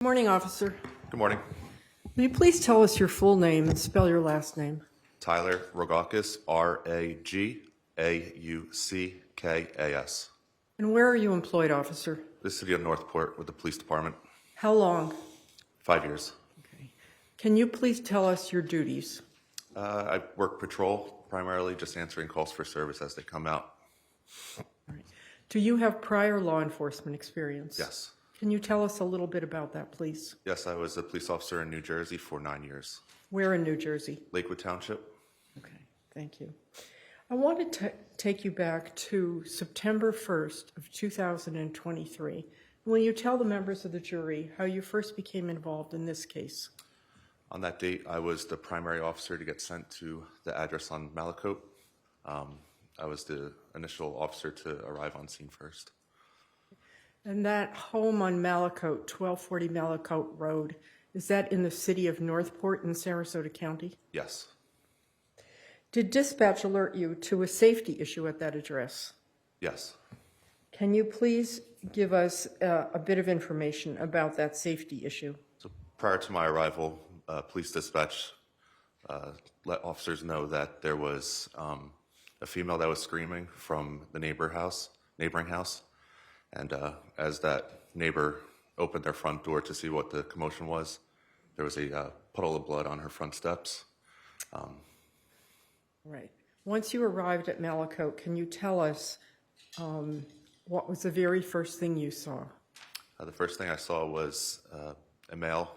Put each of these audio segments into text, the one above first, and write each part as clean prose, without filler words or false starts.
Good morning, officer. Good morning. Will you please tell us your full name and spell your last name? Tyler Ragauckas, Ragauckas. And where are you employed, officer? The city of Northport with the police department. How long? 5 years. Okay. Can you please tell us your duties? I work patrol, primarily just answering calls for service as they come out. All right. Do you have prior law enforcement experience? Yes. Can you tell us a little bit about that, please? Yes, I was a police officer in New Jersey for 9 years. Where in New Jersey? Lakewood Township. Okay, thank you. I wanted to take you back to September 1st of 2023. Will you tell the members of the jury how you first became involved in this case? On that date, I was the primary officer to get sent to the address on Malakote. I was the initial officer to arrive on scene first. And that home on Malakote, 1240 Malakote Road, is that in the city of Northport in Sarasota County? Yes. Did dispatch alert you to a safety issue at that address? Yes. Can you please give us a bit of information about that safety issue? So prior to my arrival, police dispatch let officers know that there was a female that was screaming from the neighboring house. And as that neighbor opened their front door to see what the commotion was, there was a puddle of blood on her front steps. Right. Once you arrived at Malakote, can you tell us what was the very first thing you saw? The first thing I saw was a male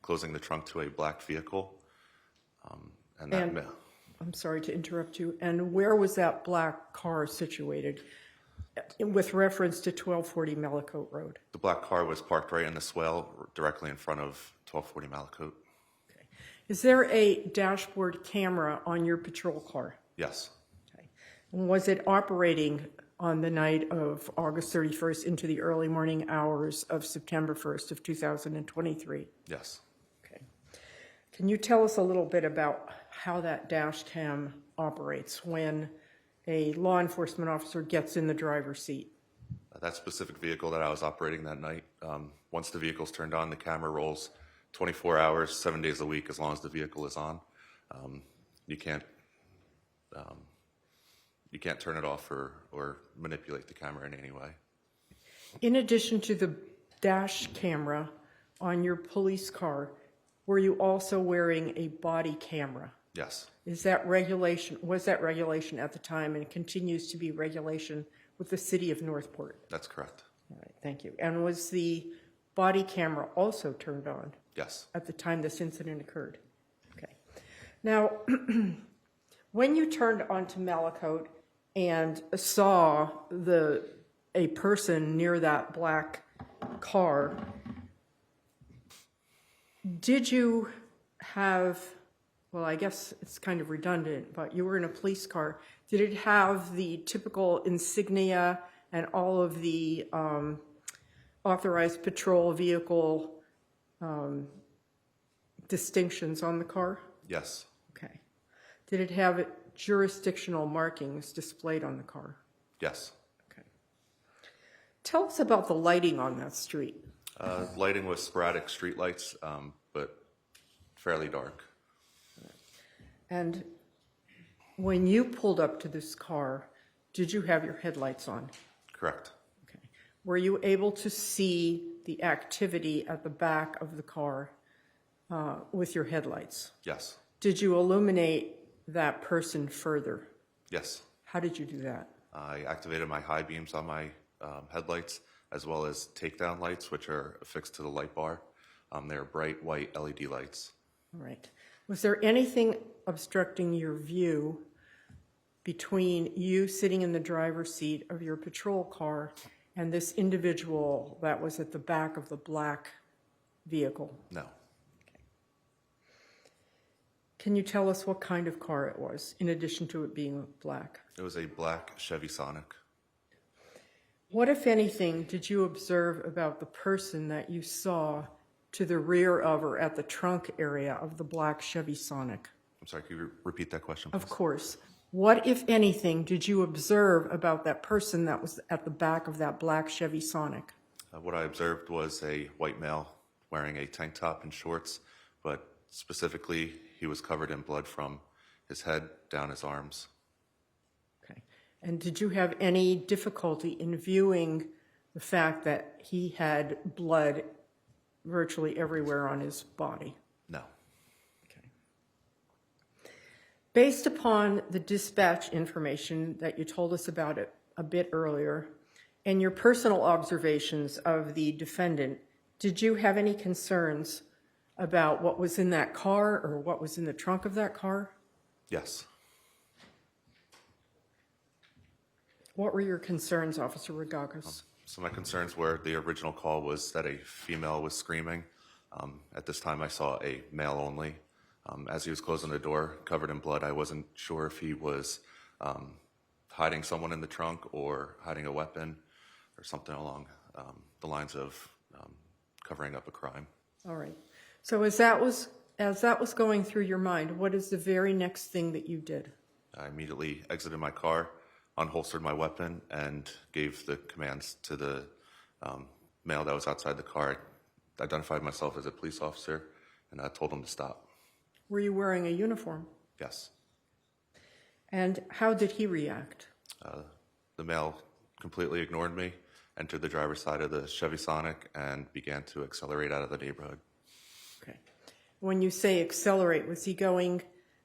closing the trunk to a black vehicle. I'm sorry to interrupt you. And where was that black car situated with reference to 1240 Malakote Road? The black car was parked right in the swale directly in front of 1240 Malakote. Okay. Is there a dashboard camera on your patrol car? Yes. Okay. And was it operating on the night of August 31st into the early morning hours of September 1st of 2023? Yes. Okay. Can you tell us a little bit about how that dash cam operates when a law enforcement officer gets in the driver's seat? That specific vehicle that I was operating that night, once the vehicle's turned on, the camera rolls 24 hours, 7 days a week, as long as the vehicle is on. You can't turn it off or manipulate the camera in any way. In addition to the dash camera on your police car, were you also wearing a body camera? Yes. Was that regulation at the time and continues to be regulation with the city of Northport? That's correct. All right, thank you. And was the body camera also turned on? Yes. At the time this incident occurred? Okay. Now, when you turned onto Malakote and saw a person near that black car, did you have, well, I guess it's kind of redundant, but you were in a police car. Did it have the typical insignia and all of the authorized patrol vehicle distinctions on the car? Yes. Okay. Did it have jurisdictional markings displayed on the car? Yes. Okay. Tell us about the lighting on that street. Lighting was sporadic street lights, but fairly dark. And when you pulled up to this car, did you have your headlights on? Correct. Okay. Were you able to see the activity at the back of the car with your headlights? Yes. Did you illuminate that person further? Yes. How did you do that? I activated my high beams on my headlights, as well as takedown lights, which are affixed to the light bar. They're bright white LED lights. All right. Was there anything obstructing your view between you sitting in the driver's seat of your patrol car and this individual that was at the back of the black vehicle? No. Okay. Can you tell us what kind of car it was, in addition to it being black? It was a black Chevy Sonic. What, if anything, did you observe about the person that you saw to the rear of or at the trunk area of the black Chevy Sonic? I'm sorry, can you repeat that question, please? Of course. What, if anything, did you observe about that person that was at the back of that black Chevy Sonic? What I observed was a white male wearing a tank top and shorts, but specifically he was covered in blood from his head down his arms. Okay. And did you have any difficulty in viewing the fact that he had blood virtually everywhere on his body? No. Okay. Based upon the dispatch information that you told us about it a bit earlier, and your personal observations of the defendant, did you have any concerns about what was in that car or what was in the trunk of that car? Yes. What were your concerns, Officer Ragauckas? So my concerns were the original call was that a female was screaming. At this time I saw a male only. As he was closing the door, covered in blood, I wasn't sure if he was hiding someone in the trunk or hiding a weapon or something along the lines of covering up a crime. All right. So as that was going through your mind, what is the very next thing that you did? I immediately exited my car, unholstered my weapon, and gave the commands to the male that was outside the car. I identified myself as a police officer, and I told him to stop. Were you wearing a uniform? Yes. And how did he react? The male completely ignored me, entered the driver's side of the Chevy Sonic, and began to accelerate out of the neighborhood. Okay. When you say accelerate, was he going,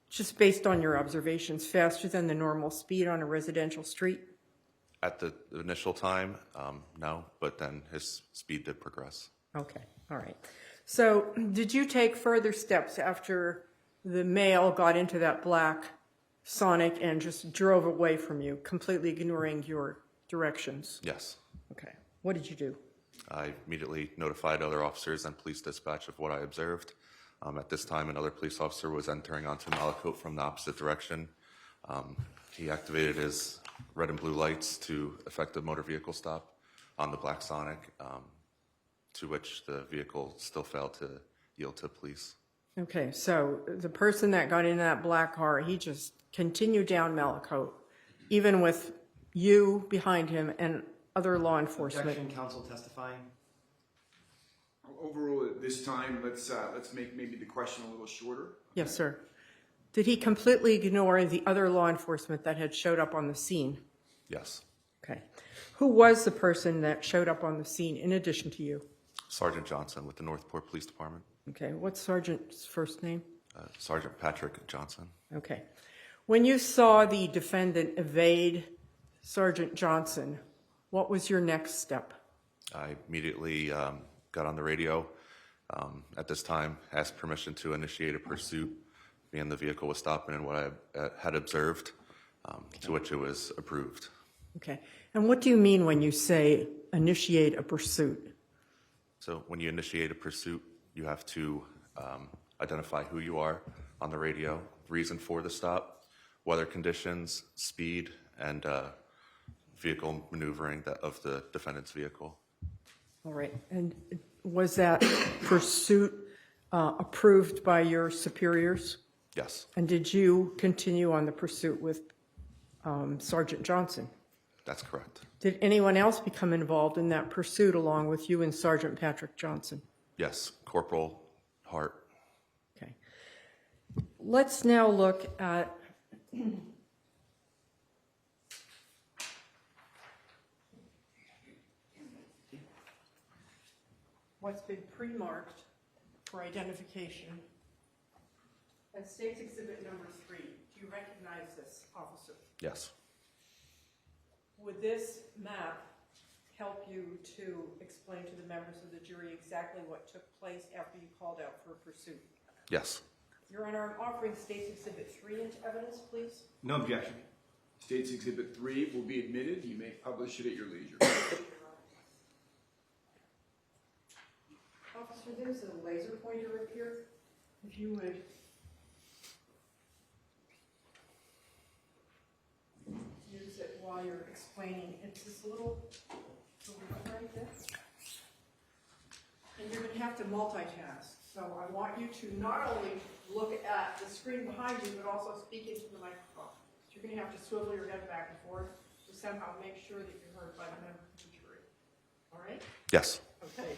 just based on your observations, faster than the normal speed on a residential street? At the initial time, no, but then his speed did progress. Okay, all right. So did you take further steps after the male got into that black Sonic and just drove away from you, completely ignoring your directions? Yes. Okay. What did you do? I immediately notified other officers and police dispatch of what I observed. At this time, another police officer was entering onto Malakote from the opposite direction. He activated his red and blue lights to effect a motor vehicle stop on the black Sonic, to which the vehicle still failed to yield to police. Okay, so the person that got in that black car, he just continued down Malakote, even with you behind him and other law enforcement. Objection, counsel testifying. Overrule at this time. Let's make maybe the question a little shorter. Yes, sir. Did he completely ignore the other law enforcement that had showed up on the scene? Yes. Okay. Who was the person that showed up on the scene in addition to you? Sergeant Johnson with the Northport Police Department. Okay. What's Sergeant's first name? Sergeant Patrick Johnson. Okay. When you saw the defendant evade Sergeant Johnson, what was your next step? I immediately got on the radio. At this time, asked permission to initiate a pursuit, being the vehicle was stopping and what I had observed, to which it was approved. Okay. And what do you mean when you say initiate a pursuit? So when you initiate a pursuit, you have to identify who you are on the radio, reason for the stop, weather conditions, speed, and vehicle maneuvering of the defendant's vehicle. All right. And was that pursuit approved by your superiors? Yes. And did you continue on the pursuit with Sergeant Johnson? That's correct. Did anyone else become involved in that pursuit along with you and Sergeant Patrick Johnson? Yes. Corporal Hart. Okay. Let's now look at what's been pre-marked for identification as State's Exhibit number 3. Do you recognize this, officer? Yes. Would this map help you to explain to the members of the jury exactly what took place after you called out for a pursuit? Yes. Your Honor, I'm offering State's Exhibit 3 into evidence, please. No objection. State's Exhibit 3 will be admitted. You may publish it at your leisure. Officer, there's a laser pointer up here. If you would use it while you're explaining. It's this little button right there. And you're going to have to multitask. So I want you to not only look at the screen behind you, but also speak into the microphone. So you're going to have to swivel your head back and forth to somehow make sure that you're heard by the members of the jury. All right? Yes. Okay.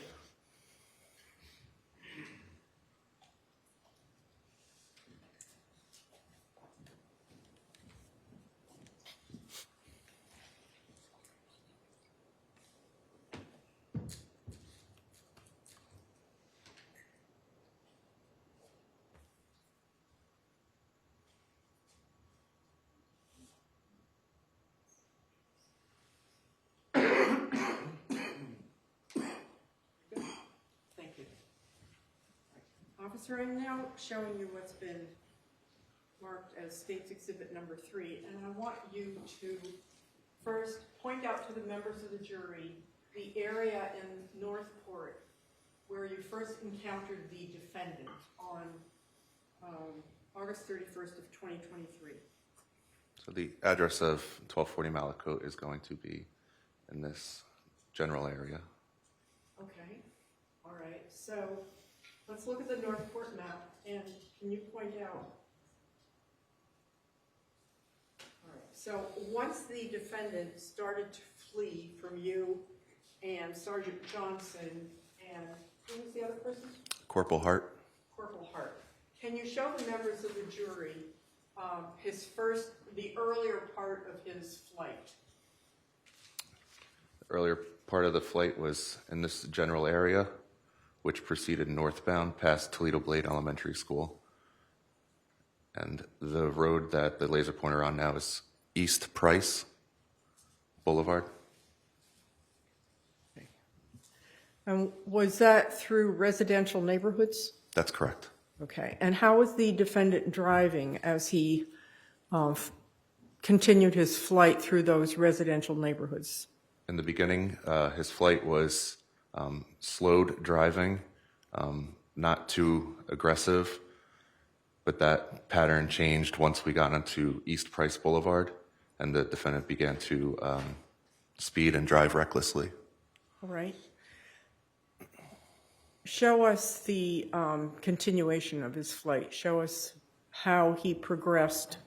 Officer, I'm now showing you what's been marked as State's Exhibit number 3, and I want you to first point out to the members of the jury the area in Northport where you first encountered the defendant on August 31st of 2023. So the address of 1240 Malakote is going to be in this general area. Okay, all right. So let's look at the Northport map, and can you point out? All right. So once the defendant started to flee from you and Sergeant Johnson and who was the other person? Corporal Hart. Corporal Hart. Can you show the members of the jury the earlier part of his flight? The earlier part of the flight was in this general area, which proceeded northbound past Toledo Blade Elementary School. And the road that the laser pointer on now is East Price Boulevard. Okay. And was that through residential neighborhoods? That's correct. Okay. And how was the defendant driving as he continued his flight through those residential neighborhoods? In the beginning, his flight was slowed driving, not too aggressive, but that pattern changed once we got onto East Price Boulevard and the defendant began to speed and drive recklessly. All right. Show us the continuation of his flight. Show us how he progressed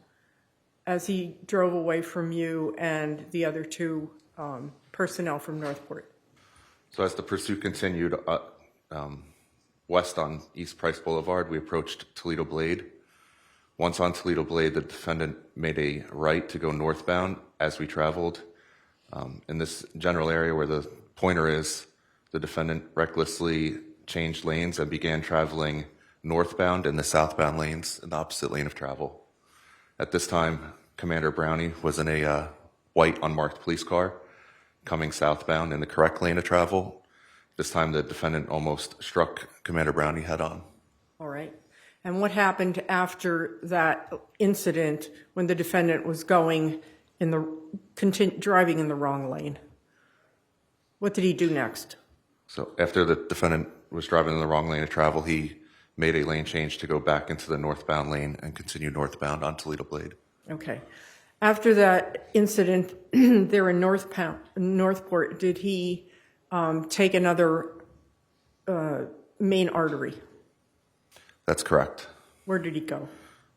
as he drove away from you and the other two personnel from Northport. So as the pursuit continued west on East Price Boulevard, we approached Toledo Blade. Once on Toledo Blade, the defendant made a right to go northbound as we traveled. In this general area where the pointer is, the defendant recklessly changed lanes and began traveling northbound in the southbound lanes in the opposite lane of travel. At this time, Commander Brownie was in a white unmarked police car coming southbound in the correct lane of travel. This time the defendant almost struck Commander Brownie head on. All right. And what happened after that incident when the defendant was driving in the wrong lane? What did he do next? So after the defendant was driving in the wrong lane of travel, he made a lane change to go back into the northbound lane and continue northbound on Toledo Blade. Okay. After that incident there in Northport, did he take another main artery? That's correct. Where did he go?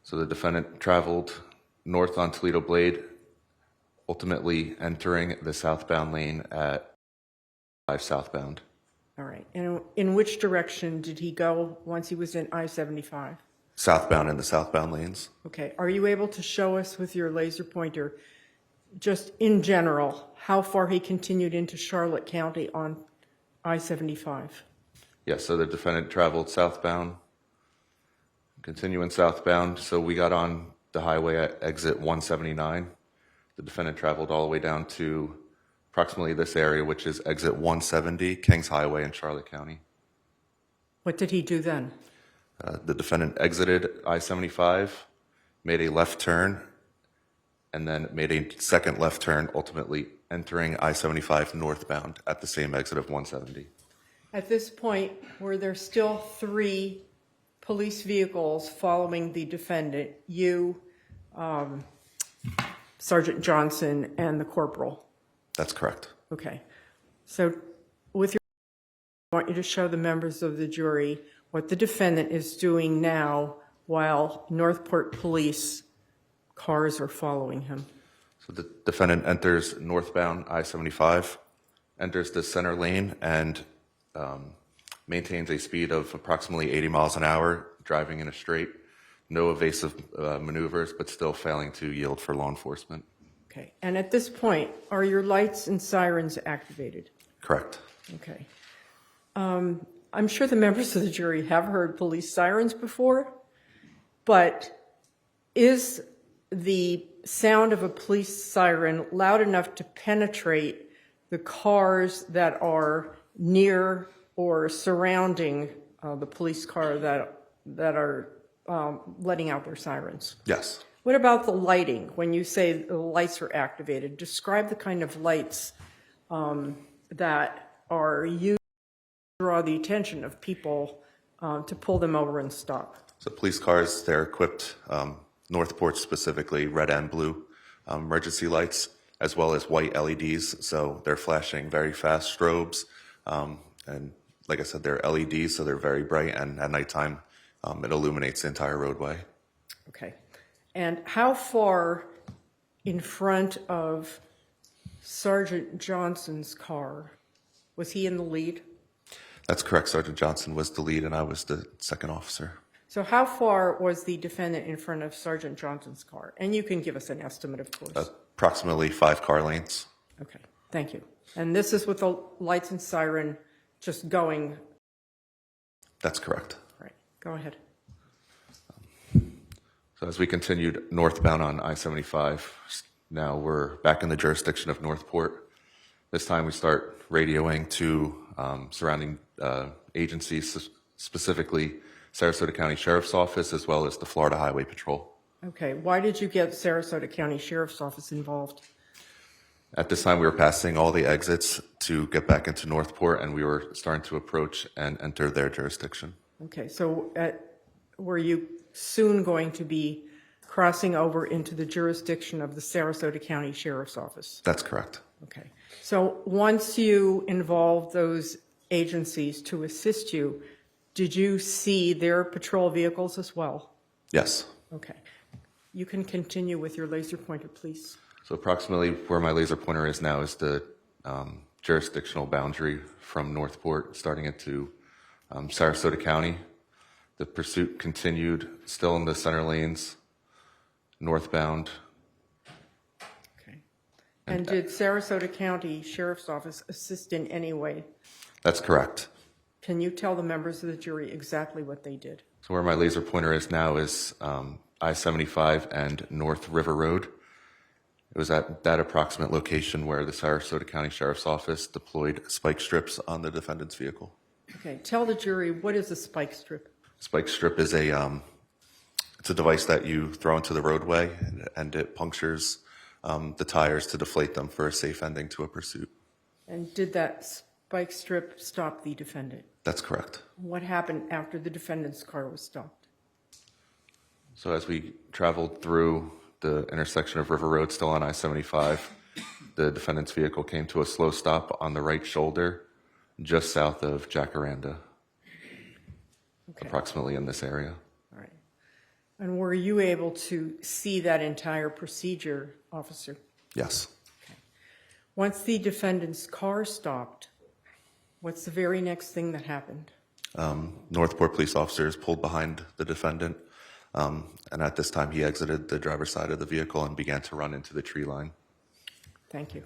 So the defendant traveled north on Toledo Blade, ultimately entering the southbound lane at 5 southbound. All right. And in which direction did he go once he was in I-75? Southbound in the southbound lanes. Okay. Are you able to show us with your laser pointer, just in general, how far he continued into Charlotte County on I-75? Yes, so the defendant traveled southbound, continuing southbound. So we got on the highway at exit 179. The defendant traveled all the way down to approximately this area, which is exit 170, Kings Highway in Charlotte County. What did he do then? The defendant exited I-75, made a left turn, and then made a second left turn, ultimately entering I-75 northbound at the same exit of 170. At this point, were there still 3 police vehicles following the defendant, you, Sergeant Johnson, and the corporal? That's correct. Okay. So with your, I want you to show the members of the jury what the defendant is doing now while Northport police cars are following him. So the defendant enters northbound I-75, enters the center lane, and maintains a speed of approximately 80 miles an hour, driving in a straight, no evasive maneuvers, but still failing to yield for law enforcement. Okay. And at this point, are your lights and sirens activated? Correct. Okay. I'm sure the members of the jury have heard police sirens before, but is the sound of a police siren loud enough to penetrate the cars that are near or surrounding the police car that that are letting out their sirens. Yes. What about the lighting? When you say the lights are activated, describe the kind of lights that are used to draw the attention of people to pull them over and stop. So police cars, they're equipped, Northport specifically, red and blue emergency lights, as well as white LEDs. So they're flashing very fast strobes. And like I said, they're LEDs, so they're very bright. And at nighttime, it illuminates the entire roadway. Okay. And how far in front of Sergeant Johnson's car? Was he in the lead? That's correct. Sergeant Johnson was the lead, and I was the second officer. So how far was the defendant in front of Sergeant Johnson's car? And you can give us an estimate, of course. Approximately 5 car lanes. Okay, thank you. And this is with the lights and siren just going? That's correct. All right, go ahead. So as we continued northbound on I-75, now we're back in the jurisdiction of Northport. This time we start radioing to surrounding agencies, specifically Sarasota County Sheriff's Office, as well as the Florida Highway Patrol. Okay, why did you get Sarasota County Sheriff's Office involved? At this time, we were passing all the exits to get back into Northport, and we were starting to approach and enter their jurisdiction. Okay, so were you soon going to be crossing over into the jurisdiction of the Sarasota County Sheriff's Office? That's correct. Okay, so once you involved those agencies to assist you, did you see their patrol vehicles as well? Yes. Okay, you can continue with your laser pointer, please. So approximately where my laser pointer is now is the jurisdictional boundary from Northport, starting into Sarasota County. The pursuit continued, still in the center lanes, northbound. Okay. And did Sarasota County Sheriff's Office assist in any way? That's correct. Can you tell the members of the jury exactly what they did? So where my laser pointer is now is I-75 and North River Road. It was at that approximate location where the Sarasota County Sheriff's Office deployed spike strips on the defendant's vehicle. Okay, tell the jury, what is a spike strip? Spike strip is it's a device that you throw into the roadway, and it punctures the tires to deflate them for a safe ending to a pursuit. And did that spike strip stop the defendant? That's correct. What happened after the defendant's car was stopped? So as we traveled through the intersection of River Road, still on I-75, the defendant's vehicle came to a slow stop on the right shoulder, just south of Jacaranda, Okay. approximately in this area. All right. And were you able to see that entire procedure, officer? Yes. Once the defendant's car stopped, what's the very next thing that happened? Northport police officers pulled behind the defendant, and at this time he exited the driver's side of the vehicle and began to run into the tree line. Thank you.